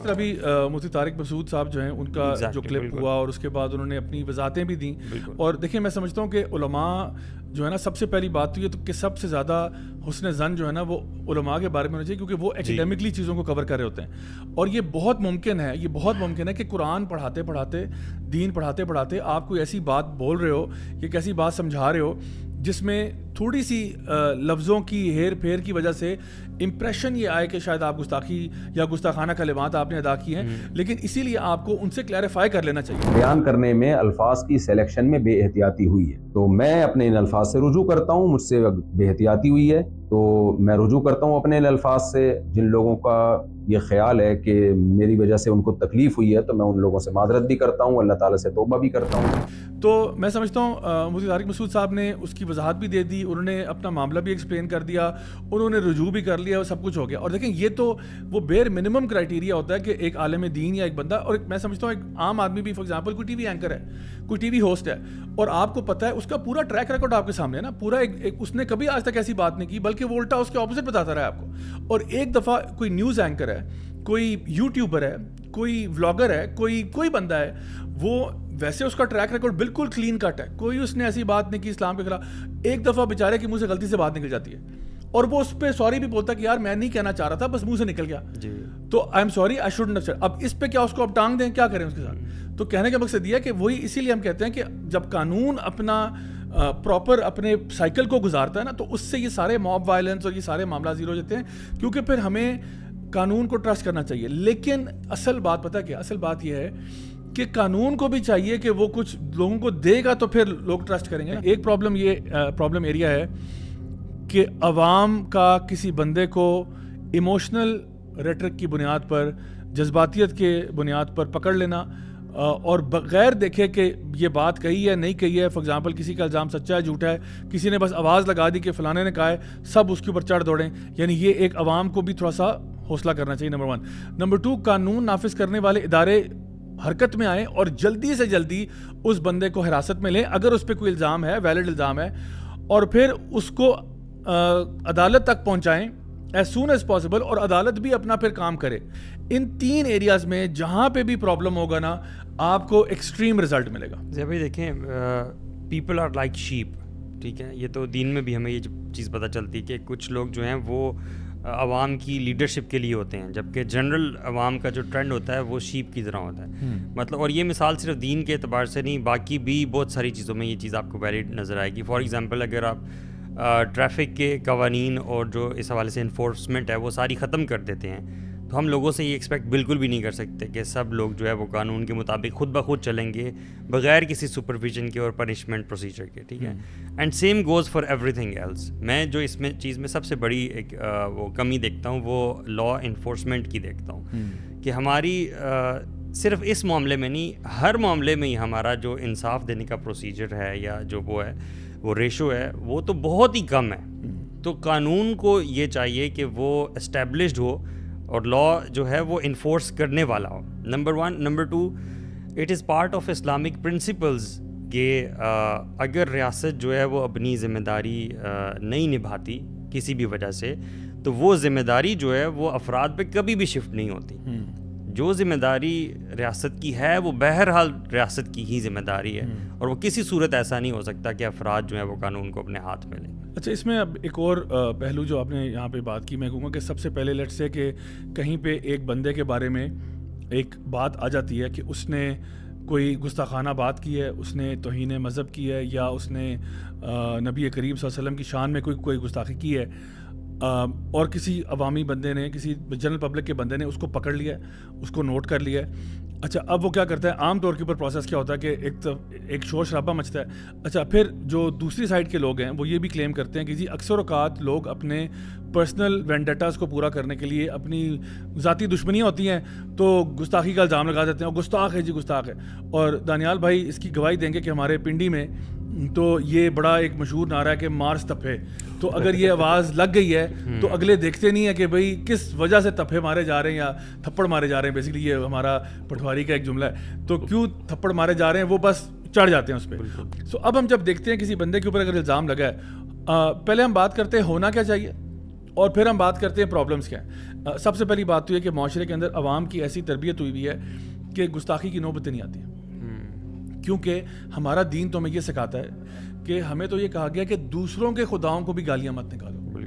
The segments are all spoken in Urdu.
طرح بھی مفتی طارق مسعود صاحب جو ہیں ان کا جو کلپ ہوا اور اس کے بعد انہوں نے اپنی وضاحتیں بھی دیں. اور دیکھیں میں سمجھتا ہوں کہ علماء جو ہے نا سب سے پہلی بات تو یہ تو کہ سب سے زیادہ حسن زن جو ہے نا وہ علماء کے بارے میں ہونا چاہیے, کیونکہ وہ ایکیڈیمکلی چیزوں کو کور کر رہے ہوتے ہیں. اور یہ بہت ممکن ہے کہ قرآن پڑھاتے پڑھاتے, دین پڑھاتے پڑھاتے آپ کوئی ایسی بات بول رہے ہو, ایک ایسی بات سمجھا رہے ہو جس میں تھوڑی سی لفظوں کی ہیر پھیر کی وجہ سے امپریشن یہ آئے کہ شاید آپ گستاخی یا گستاخانہ کلمات آپ نے ادا کی ہیں, لیکن اسی لیے آپ کو ان سے کلیریفائی کر لینا چاہیے. بیان کرنے میں الفاظ کی سلیکشن میں بے احتیاطی ہوئی ہے تو میں اپنے ان الفاظ سے رجوع کرتا ہوں. مجھ سے بے احتیاطی ہوئی ہے تو میں رجوع کرتا ہوں اپنے ان الفاظ سے. جن لوگوں کا یہ خیال ہے کہ میری وجہ سے ان کو تکلیف ہوئی ہے تو میں ان لوگوں سے معذرت بھی کرتا ہوں, اللہ تعالیٰ سے توبہ بھی کرتا ہوں. تو میں سمجھتا ہوں مفتی طارق مسعود صاحب نے اس کی وضاحت بھی دے دی, انہوں نے اپنا معاملہ بھی ایکسپلین کر دیا, انہوں نے رجوع بھی کر لیا, اور سب کچھ ہو گیا. اور دیکھیں یہ تو وہ بیر منیمم کرائٹیریا ہوتا ہے کہ ایک عالم دین یا ایک بندہ, اور میں سمجھتا ہوں ایک عام آدمی بھی, فار ایگزامپل کوئی ٹی وی اینکر ہے, کوئی ٹی وی ہوسٹ ہے, اور آپ کو پتہ ہے اس کا پورا ٹریک ریکارڈ آپ کے سامنے ہے نا, پورا اس نے کبھی آج تک ایسی بات نہیں کی, بلکہ وہ الٹا اس کے اپوزٹ بتاتا رہا ہے آپ کو. اور ایک دفعہ کوئی نیوز اینکر ہے, کوئی یوٹیوبر ہے, کوئی ولاگر ہے, کوئی بندہ ہے, وہ ویسے اس کا ٹریک ریکارڈ بالکل کلین کٹ ہے, کوئی اس نے ایسی بات نہیں کی اسلام کے خلاف. ایک دفعہ بیچارے کے منہ سے غلطی سے بات نکل جاتی ہے اور وہ اس پہ سوری بھی بولتا کہ یار میں نہیں کہنا چاہ رہا تھا, بس منہ سے نکل گیا, تو I am sorry, I shouldn't have said. اب اس پہ کیا اس کو اب ٹانگ دیں, کیا کریں اس کے ساتھ؟ تو کہنے کا مقصد یہ ہے کہ وہی اسی لیے ہم کہتے ہیں کہ جب قانون اپنا پراپر اپنے سائیکل کو گزارتا ہے نا, تو اس سے یہ سارے موب وائلنس اور یہ سارے معاملات زیرو ہو جاتے ہیں, کیونکہ پھر ہمیں قانون کو ٹرسٹ کرنا چاہیے. لیکن اصل بات پتہ کیا, اصل بات یہ ہے کہ قانون کو بھی چاہیے کہ وہ کچھ لوگوں کو دے گا تو پھر لوگ ٹرسٹ کریں گے. ایک پرابلم ایریا ہے کہ عوام کا کسی بندے کو ایموشنل ریٹرک کی بنیاد پر, جذباتیت کے بنیاد پر پکڑ لینا اور بغیر دیکھے کہ یہ بات کہی ہے نہیں کہی ہے. فار ایگزامپل کسی کا الزام سچا ہے جھوٹا ہے, کسی نے بس آواز لگا دی کہ فلانے نے کہا ہے, سب اس کے اوپر چڑھ دوڑیں. یعنی یہ ایک عوام کو بھی تھوڑا سا حوصلہ کرنا چاہیے, نمبر 1. نمبر 2, قانون نافذ کرنے والے ادارے حرکت میں آئیں اور جلدی سے جلدی اس بندے کو حراست میں لیں اگر اس پہ کوئی الزام ہے, ویلڈ الزام ہے, اور پھر اس کو عدالت تک پہنچائیں ایز سون ایز پاسبل, اور عدالت بھی اپنا پھر کام کرے. ان 3 ایریاز میں جہاں پہ بھی پرابلم ہوگا نا, آپ کو ایکسٹریم رزلٹ ملے گا. جی بھائی دیکھیں, پیپل آر لائک شیپ, ٹھیک ہے, یہ تو دین میں بھی ہمیں یہ چیز پتہ چلتی ہے کہ کچھ لوگ جو ہیں وہ عوام کی لیڈرشپ کے لیے ہوتے ہیں, جبکہ جنرل عوام کا جو ٹرینڈ ہوتا ہے وہ شیپ کی طرح ہوتا ہے. مطلب, اور یہ مثال صرف دین کے اعتبار سے نہیں, باقی بھی بہت ساری چیزوں میں یہ چیز آپ کو ویلڈ نظر آئے گی. فار ایگزامپل اگر آپ ٹریفک کے قوانین اور جو اس حوالے سے انفورسمنٹ ہے وہ ساری ختم کر دیتے ہیں, تو ہم لوگوں سے یہ ایکسپیکٹ بالکل بھی نہیں کر سکتے کہ سب لوگ جو ہے وہ قانون کے مطابق خود بخود چلیں گے بغیر کسی سپرویژن کے اور پنشمنٹ پروسیجر کے, ٹھیک ہے. And same goes for everything else. میں جو اس میں چیز میں سب سے بڑی ایک وہ کمی دیکھتا ہوں وہ لا انفورسمنٹ کی دیکھتا ہوں, کہ ہماری صرف اس معاملے میں نہیں, ہر معاملے میں ہی ہمارا جو انصاف دینے کا پروسیجر ہے یا جو وہ ہے وہ ریشو ہے وہ تو بہت ہی کم ہے. تو قانون کو یہ چاہیے کہ وہ اسٹیبلشڈ ہو اور لا جو ہے وہ انفورس کرنے والا ہو, number 1. Number 2, it is part of Islamic principles کہ اگر ریاست جو ہے وہ اپنی ذمہ داری نہیں نبھاتی کسی بھی وجہ سے, تو وہ ذمہ داری جو ہے وہ افراد پہ کبھی بھی شفٹ نہیں ہوتی. جو ذمہ داری ریاست کی ہے وہ بہرحال ریاست کی ہی ذمہ داری ہے, اور وہ کسی صورت ایسا نہیں ہو سکتا کہ افراد جو ہیں وہ قانون کو اپنے ہاتھ میں لیں. اچھا, اس میں اب ایک اور پہلو جو آپ نے یہاں پہ بات کی, میں کہوں گا کہ سب سے پہلے لیٹس سے کہ کہیں پہ ایک بندے کے بارے میں ایک بات آ جاتی ہے کہ اس نے کوئی گستاخانہ بات کی ہے, اس نے توہین مذہب کی ہے, یا اس نے نبی کریم صلی اللہ علیہ وسلم کی شان میں کوئی گستاخی کی ہے, اور کسی عوامی بندے نے, کسی جنرل پبلک کے بندے نے اس کو پکڑ لیا ہے, اس کو نوٹ کر لیا ہے. اچھا, اب وہ کیا کرتا ہے, عام طور کے اوپر پروسیس کیا ہوتا ہے کہ ایک شور شرابہ مچتا ہے. اچھا, پھر جو دوسری سائڈ کے لوگ ہیں وہ یہ بھی کلیم کرتے ہیں کہ جی اکثر اوقات لوگ اپنے پرسنل وینڈیٹاز کو پورا کرنے کے لیے اپنی ذاتی دشمنیاں ہوتی ہیں تو گستاخی کا الزام لگا دیتے ہیں, اور گستاخ ہے جی گستاخ ہے. اور دانیال بھائی اس کی گواہی دیں گے کہ ہمارے پنڈی میں تو یہ بڑا ایک مشہور نعرہ ہے کہ مارس تپے, تو اگر یہ آواز لگ گئی ہے تو اگلے دیکھتے نہیں ہے کہ بھئی کس وجہ سے تپے مارے جا رہے ہیں یا تھپڑ مارے جا رہے ہیں. بیسیکلی یہ ہمارا پٹواری کا ایک جملہ ہے, تو کیوں تھپڑ مارے جا رہے ہیں وہ بس چڑھ جاتے ہیں اس پہ. سو اب ہم جب دیکھتے ہیں کسی بندے کے اوپر اگر الزام لگا ہے, پہلے ہم بات کرتے ہیں ہونا کیا چاہیے, اور پھر ہم بات کرتے ہیں پرابلمس کیا ہیں. سب سے پہلی بات تو یہ کہ معاشرے کے اندر عوام کی ایسی تربیت ہوئی ہوئی ہے کہ گستاخی کی نوبت نہیں آتی ہے، کیونکہ ہمارا دین تو ہمیں یہ سکھاتا ہے کہ ہمیں تو یہ کہا گیا کہ دوسروں کے خداؤں کو بھی گالیاں مت نکالو،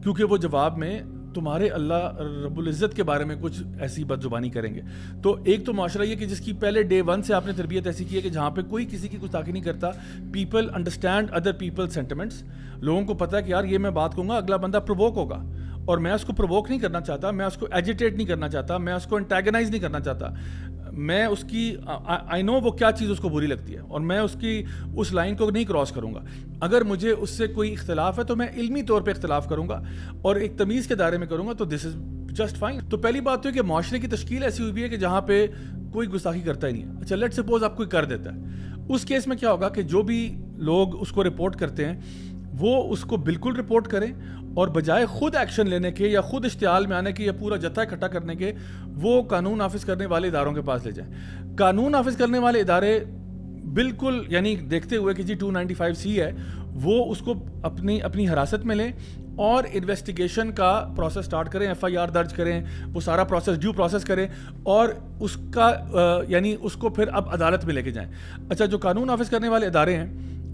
کیونکہ وہ جواب میں تمہارے اللہ رب العزت کے بارے میں کچھ ایسی بد زبانی کریں گے. تو ایک تو معاشرہ یہ کہ جس کی پہلے ڈے ون سے آپ نے تربیت ایسی کی ہے کہ جہاں پہ کوئی کسی کی گستاخی نہیں کرتا. People understand other people sentiments. لوگوں کو پتہ ہے کہ یار یہ میں بات کہوں گا اگلا بندہ پرووک ہوگا، اور میں اس کو پرووک نہیں کرنا چاہتا، میں اس کو ایجیٹیٹ نہیں کرنا چاہتا، میں اس کو انٹیگنائز نہیں کرنا چاہتا. میں اس کی آئی نو وہ کیا چیز اس کو بری لگتی ہے، اور میں اس کی اس لائن کو نہیں کراس کروں گا. اگر مجھے اس سے کوئی اختلاف ہے تو میں علمی طور پہ اختلاف کروں گا اور ایک تمیز کے دائرے میں کروں گا، تو دس از جسٹ فائن. تو پہلی بات تو ہے کہ معاشرے کی تشکیل ایسی ہوئی ہے کہ جہاں پہ کوئی گستاخی کرتا ہی نہیں ہے. اچھا لیٹ سپوز آپ کوئی کر دیتا ہے، اس کیس میں کیا ہوگا کہ جو بھی لوگ اس کو رپورٹ کرتے ہیں وہ اس کو بالکل رپورٹ کریں، اور بجائے خود ایکشن لینے کے یا خود اشتعال میں آنے کے یا پورا جتھا اکٹھا کرنے کے وہ قانون نافذ کرنے والے اداروں کے پاس لے جائیں. قانون نافذ کرنے والے ادارے بالکل یعنی دیکھتے ہوئے کہ جی 295C ہے، وہ اس کو اپنی حراست میں لیں اور انویسٹیگیشن کا پروسیس سٹارٹ کریں، FIR درج کریں، وہ سارا پروسیس ڈیو پروسیس کریں اور اس کا یعنی اس کو پھر اب عدالت میں لے کے جائیں. اچھا جو قانون نافذ کرنے والے ادارے ہیں،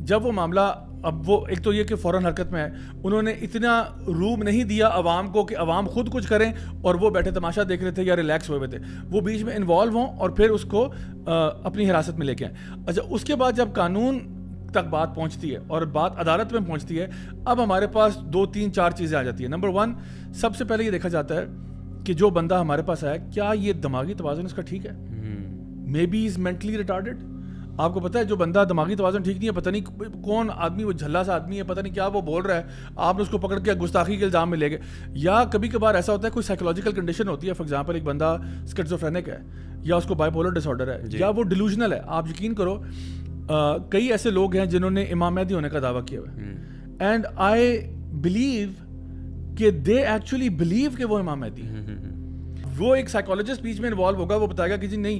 جب وہ معاملہ اب وہ ایک تو یہ کہ فوراً حرکت میں ہے، انہوں نے اتنا روم نہیں دیا عوام کو کہ عوام خود کچھ کریں اور وہ بیٹھے تماشا دیکھ رہے تھے یا ریلیکس ہوئے تھے، وہ بیچ میں انوالو ہوں اور پھر اس کو اپنی حراست میں لے کے آئیں. اچھا اس کے بعد جب قانون تک بات پہنچتی ہے اور بات عدالت میں پہنچتی ہے، اب ہمارے پاس 2 3 4 چیزیں آ جاتی ہیں. نمبر 1 سب سے پہلے یہ دیکھا جاتا ہے کہ جو بندہ ہمارے پاس آیا کیا یہ دماغی توازن اس کا ٹھیک ہے، مے بی از مینٹلی ریٹارڈڈ. آپ کو پتہ ہے جو بندہ دماغی توازن ٹھیک نہیں ہے، پتہ نہیں کون آدمی وہ جھلا سا آدمی ہے، پتہ نہیں کیا وہ بول رہا ہے، آپ نے اس کو پکڑ کے گستاخی کے الزام میں لے گئے. یا کبھی کبھار ایسا ہوتا ہے کوئی سائیکولوجیکل کنڈیشن ہوتی ہے، فار ایگزامپل ایک بندہ اسکیزوفرینک ہے یا اس کو بائی پولر ڈس آرڈر ہے یا وہ ڈیلوژنل ہے. آپ یقین کرو کئی ایسے لوگ ہیں جنہوں نے امام مہدی ہونے کا دعویٰ کیا ہوا ہے، اینڈ آئی بلیو کہ دے ایکچولی بلیو کہ وہ امام مہدی ہے. وہ ایک سائیکولوجسٹ بیچ میں انوالو ہوگا، وہ بتائے گا کہ جی نہیں،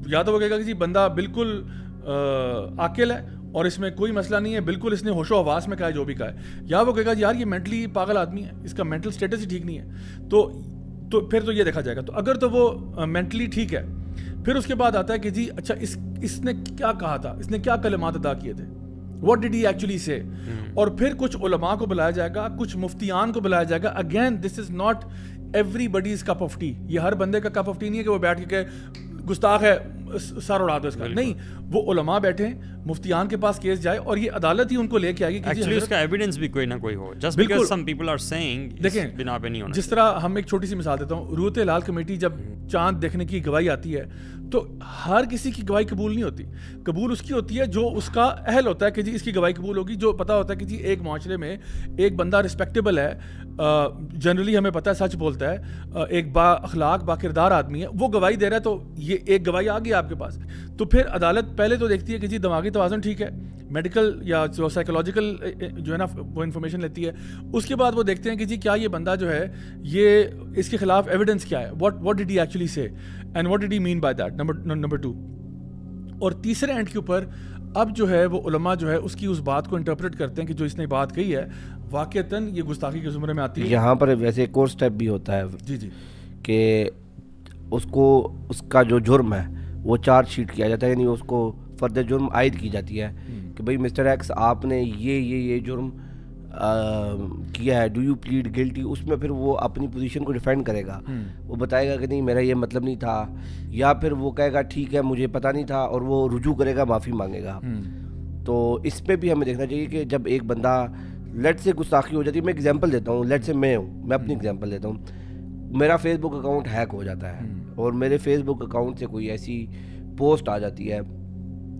یا تو وہ کہے گا کہ جی بندہ بالکل عاقل ہے اور اس میں کوئی مسئلہ نہیں ہے، بالکل اس نے ہوش و حواس میں کہا ہے جو بھی کہا ہے، یا وہ کہے گا یار یہ مینٹلی پاگل آدمی ہے، اس کا مینٹل سٹیٹس ہی ٹھیک نہیں ہے. تو پھر تو یہ دیکھا جائے گا. تو اگر تو وہ مینٹلی ٹھیک ہے، پھر اس کے بعد آتا ہے کہ جی اچھا اس نے کیا کہا تھا، اس نے کیا کلمات ادا کیے تھے، واٹ ڈڈ ہی ایکچولی سے. اور پھر کچھ علماء کو بلایا جائے گا، کچھ مفتیان کو بلایا جائے گا. Again this is not everybody's cup of tea. یہ ہر بندے کا کپ آف ٹی نہیں ہے کہ وہ بیٹھ کے کہ گستاخ ہے سر اڑا دو اس کا. نہیں، وہ علماء بیٹھیں، مفتیان کے پاس کیس جائے اور یہ عدالت ہی ان کو لے کے آئے گی کہ ایکچولی اس کا ایویڈنس بھی کوئی نہ کوئی ہو. Just because some people are seeing دیکھیں بنا پہ نہیں ہونا. جس طرح ہم ایک چھوٹی سی مثال دیتا ہوں، روت ہلال کمیٹی جب چاند دیکھنے کی گواہی آتی ہے تو ہر کسی کی گواہی قبول نہیں ہوتی. قبول اس کی ہوتی ہے جو اس کا اہل ہوتا ہے کہ جی اس کی گواہی قبول ہوگی، جو پتہ ہوتا ہے کہ جی ایک معاشرے میں ایک بندہ رسپیکٹیبل ہے، جنرلی ہمیں پتہ ہے سچ بولتا ہے، ایک با اخلاق با کردار آدمی ہے، وہ گواہی دے رہا ہے، تو یہ ایک گواہی آ گئی آپ کے پاس. تو پھر عدالت پہلے تو دیکھتی ہے کہ جی دماغی توازن ٹھیک ہے، میڈیکل یا جو سائیکولوجیکل جو ہے نا وہ انفارمیشن لیتی ہے. اس کے بعد وہ دیکھتے ہیں کہ جی کیا یہ بندہ جو ہے یہ اس کے خلاف ایویڈنس کیا ہے، واٹ ڈڈ ہی ایکچولی سے and what did he mean by that. Number 2 اور تیسرے اینڈ کے اوپر اب جو ہے وہ علماء جو ہے اس کی اس بات کو انٹرپریٹ کرتے ہیں کہ جو اس نے بات کہی ہے واقعتاً یہ گستاخی کے زمرے میں آتی ہے. یہاں پر ویسے ایک اور سٹیپ بھی ہوتا ہے جی کہ اس کو اس کا جو جرم ہے وہ چارج شیٹ کیا جاتا ہے، یعنی اس کو فرد جرم عائد کی جاتی ہے کہ بھئی مسٹر ایکس آپ نے یہ جرم کیا ہے، ڈو یو پلیڈ گلٹی. اس میں پھر وہ اپنی پوزیشن کو ڈیفینڈ کرے گا، وہ بتائے گا کہ نہیں میرا یہ مطلب نہیں تھا، یا پھر وہ کہے گا ٹھیک ہے مجھے پتہ نہیں تھا اور وہ رجوع کرے گا، معافی مانگے گا. تو اس پہ بھی ہمیں دیکھنا چاہیے کہ جب ایک بندہ لیٹ سے گستاخی ہو جاتی ہے، میں ایگزامپل دیتا ہوں، لیٹ سے میں اپنی ایگزامپل دیتا ہوں، میرا فیس بک اکاؤنٹ ہیک ہو جاتا ہے اور میرے فیس بک اکاؤنٹ سے کوئی ایسی پوسٹ آ جاتی ہے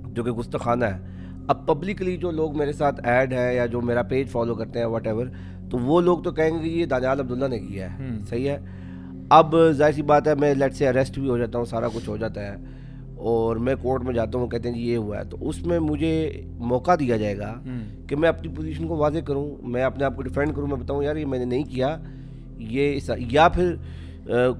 جو کہ گستاخانہ ہے. اب پبلکلی جو لوگ میرے ساتھ ایڈ ہیں یا جو میرا پیج فالو کرتے ہیں واٹ ایور، تو وہ لوگ تو کہیں گے کہ یہ دانیال عبداللہ نے کیا ہے، صحیح ہے. اب ظاہر سی بات ہے میں لیٹ سے اریسٹ بھی ہو جاتا ہوں، سارا کچھ ہو جاتا ہے اور میں کورٹ میں جاتا ہوں، کہتے ہیں جی یہ ہوا ہے، تو اس میں مجھے موقع دیا جائے گا کہ میں اپنی پوزیشن کو واضح کروں، میں اپنے آپ کو ڈیفینڈ کروں، میں بتاؤں یار یہ میں نے نہیں کیا یہ. یا پھر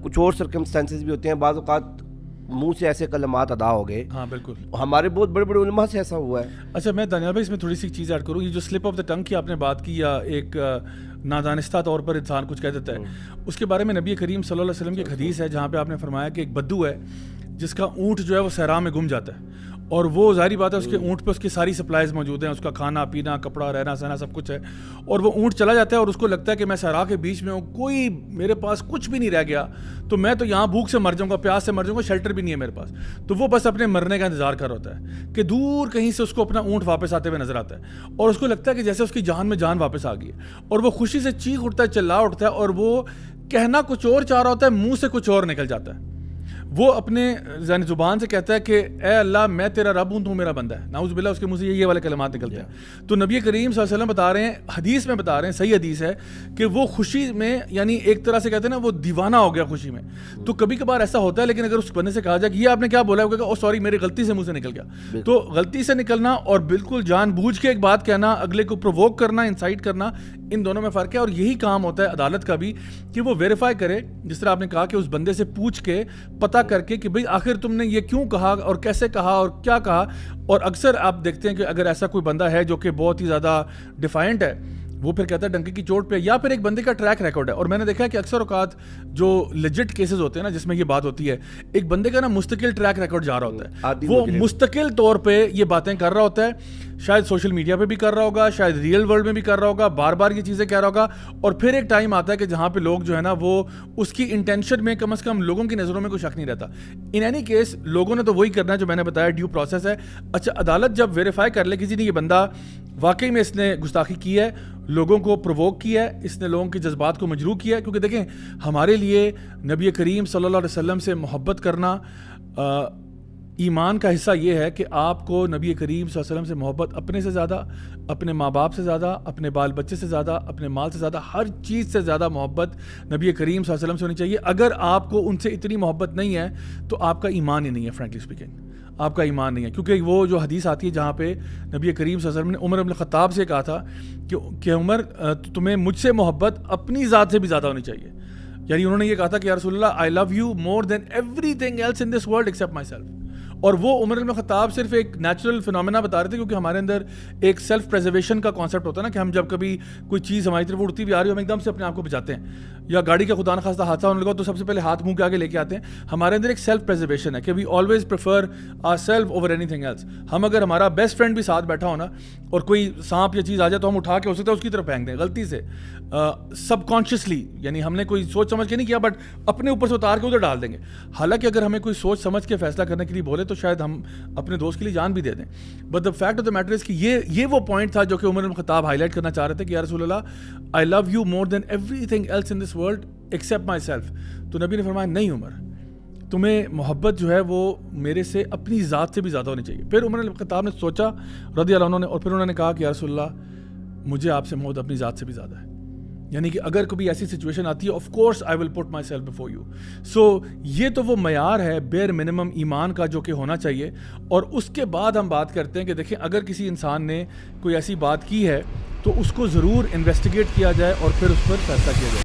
کچھ اور سرکمسٹانسز بھی ہوتے ہیں، بعض اوقات منہ سے ایسے کلمات ادا ہو گئے. ہاں بالکل، ہمارے بہت بڑے بڑے علماء سے ایسا ہوا ہے. اچھا میں دانیال بھائی اس میں تھوڑی سی چیز ایڈ کروں، یہ جو سلپ آف دا ٹنگ کی آپ نے بات کی یا ایک نادانستہ طور پر انسان کچھ کہہ دیتا ہے. اس کے بارے میں نبی کریم صلی اللہ علیہ وسلم کی ایک حدیث ہے جہاں پہ آپ نے فرمایا کہ ایک بدو ہے جس کا اونٹ جو ہے وہ صحرا میں گم جاتا ہے, اور وہ ظاہری بات ہے اس کے اونٹ پہ اس کی ساری سپلائز موجود ہیں, اس کا کھانا پینا کپڑا رہنا سہنا سب کچھ ہے, اور وہ اونٹ چلا جاتا ہے اور اس کو لگتا ہے کہ میں صحرا کے بیچ میں ہوں, کوئی میرے پاس کچھ بھی نہیں رہ گیا, تو میں تو یہاں بھوک سے مر جاؤں گا, پیاس سے مر جاؤں گا, شیلٹر بھی نہیں ہے میرے پاس. تو وہ بس اپنے مرنے کا انتظار کر رہا ہوتا ہے کہ دور کہیں سے اس کو اپنا اونٹ واپس آتے ہوئے نظر آتا ہے, اور اس کو لگتا ہے کہ جیسے اس کی جان میں جان واپس آ گئی ہے, اور وہ خوشی سے چیخ اٹھتا ہے, چلا اٹھتا ہے, اور وہ کہنا کچھ اور چاہ رہا ہوتا ہے, منہ سے کچھ اور نکل جاتا ہے. وہ اپنے یعنی زبان سے کہتا ہے کہ اے اللہ میں تیرا رب ہوں, تو میرا بندہ ہے. نعوذ باللہ اس کے منہ سے یہ والے کلمات نکلتے ہیں. تو نبی کریم صلی اللہ علیہ وسلم بتا رہے ہیں, حدیث میں بتا رہے ہیں, صحیح حدیث ہے کہ وہ خوشی میں یعنی ایک طرح سے کہتے ہیں نا وہ دیوانہ ہو گیا خوشی میں. تو کبھی کبھار ایسا ہوتا ہے, لیکن اگر اس بندے سے کہا جائے کہ یہ آپ نے کیا بولا ہے, وہ کہے گا او سوری میری غلطی سے منہ سے نکل گیا. تو غلطی سے نکلنا اور بالکل جان بوجھ کے ایک بات کہنا, اگلے کو پرووک کرنا, انسائٹ کرنا, ان دونوں میں فرق ہے. اور یہی کام ہوتا ہے عدالت کا بھی کہ وہ ویریفائی کرے, جس طرح آپ نے کہا کہ اس بندے سے پوچھ کے پتہ کر کے کہ بھئی آخر تم نے یہ کیوں کہا اور کیسے کہا اور کیا کہا. اور اکثر آپ دیکھتے ہیں کہ اگر ایسا کوئی بندہ ہے جو کہ بہت ہی زیادہ ڈیفائنٹ ہے, وہ پھر کہتا ہے ڈنکی کی چوٹ پہ, یا پھر ایک بندے کا ٹریک ریکارڈ ہے. اور میں نے دیکھا ہے کہ اکثر اوقات جو لیجٹ کیسز ہوتے ہیں نا جس میں یہ بات ہوتی ہے, ایک بندے کا نا مستقل ٹریک ریکارڈ جا رہا ہوتا ہے, وہ مستقل طور پہ یہ باتیں کر رہا ہوتا ہے, شاید سوشل میڈیا پہ بھی کر رہا ہوگا, شاید ریئل ورلڈ میں بھی کر رہا ہوگا, بار بار یہ چیزیں کہہ رہا ہوگا. اور پھر ایک ٹائم آتا ہے کہ جہاں پہ لوگ جو ہے نا وہ اس کی انٹینشن میں کم از کم لوگوں کی نظروں میں کوئی شک نہیں رہتا. ان اینی کیس لوگوں نے تو وہی کرنا ہے جو میں نے بتایا, ڈیو پروسیس ہے. اچھا عدالت جب ویریفائی کر لے کسی نے یہ بندہ واقعی میں اس نے گستاخی کی ہے, لوگوں کو پرووک کیا ہے, اس نے لوگوں کے جذبات کو مجروح کیا ہے, کیونکہ دیکھیں ہمارے لیے نبی کریم صلی اللہ علیہ وسلم سے محبت کرنا ایمان کا حصہ یہ ہے کہ آپ کو نبی کریم صلی اللہ علیہ وسلم سے محبت اپنے سے زیادہ, اپنے ماں باپ سے زیادہ, اپنے بال بچے سے زیادہ, اپنے مال سے زیادہ, ہر چیز سے زیادہ محبت نبی کریم صلی اللہ علیہ وسلم سے ہونی چاہیے. اگر آپ کو ان سے اتنی محبت نہیں ہے تو آپ کا ایمان ہی نہیں ہے, فرینکلی اسپیکنگ آپ کا ایمان نہیں ہے. کیونکہ وہ جو حدیث آتی ہے جہاں پہ نبی کریم صلی اللہ علیہ وسلم نے عمر بن الخطاب سے کہا تھا کہ عمر تمہیں مجھ سے محبت اپنی ذات سے بھی زیادہ ہونی چاہیے. یعنی انہوں نے یہ کہا تھا کہ یا رسول اللہ I love you more than everything else in this world except myself. اور وہ عمر بن الخطاب صرف ایک نیچرل فنومینا بتا رہے تھے, کیونکہ ہمارے اندر ایک سیلف پریزرویشن کا کانسیپٹ ہوتا ہے نا کہ ہم جب کبھی کوئی چیز ہماری طرف اڑتی بھی آ رہی ہو ہم ایک دم سے اپنے آپ کو بچاتے ہیں, یا گاڑی کا خدا نخواستہ حادثہ ہونے لگا تو سب سے پہلے ہاتھ منہ کے آگے لے کے آتے ہیں. ہمارے اندر ایک سیلف پریزرویشن ہے کہ we always prefer our self over anything else. ہم اگر ہمارا بیسٹ فرینڈ بھی ساتھ بیٹھا ہونا اور کوئی سانپ یا چیز آ جائے تو ہم اٹھا کے ہو سکتا ہے اس کی طرف پھینک دیں غلطی سے, سب کانشیسلی, یعنی ہم نے کوئی سوچ سمجھ کے نہیں کیا بٹ اپنے اوپر سے اتار کے ادھر ڈال دیں گے. حالانکہ اگر ہمیں کوئی سوچ سمجھ کے فیصلہ کرنے کے لیے بولے تو شاید ہم اپنے دوست کے لیے جان بھی دے دیں. But the fact of the matter is کہ یہ وہ پوائنٹ تھا جو کہ عمر بن الخطاب ہائی لائٹ کرنا چاہ رہے تھے کہ یا رسول اللہ I love you more than everything else in this world except myself. تو نبی نے فرمایا نہیں عمر, تمہیں محبت جو ہے وہ میرے سے اپنی ذات سے بھی زیادہ ہونی چاہیے. پھر عمر بن الخطاب نے سوچا رضی اللہ عنہ نے, اور پھر انہوں نے کہا کہ یا رسول اللہ مجھے آپ سے محبت اپنی ذات سے بھی زیادہ ہے. یعنی کہ اگر کبھی ایسی سچویشن آتی ہے of course I will put myself before you. So یہ تو وہ معیار ہے بیئر منیمم ایمان کا جو کہ ہونا چاہیے. اور اس کے بعد ہم بات کرتے ہیں کہ دیکھیں اگر کسی انسان نے کوئی ایسی بات کی ہے تو اس کو ضرور انویسٹیگیٹ کیا جائے اور پھر اس پر فیصلہ کیا جائے.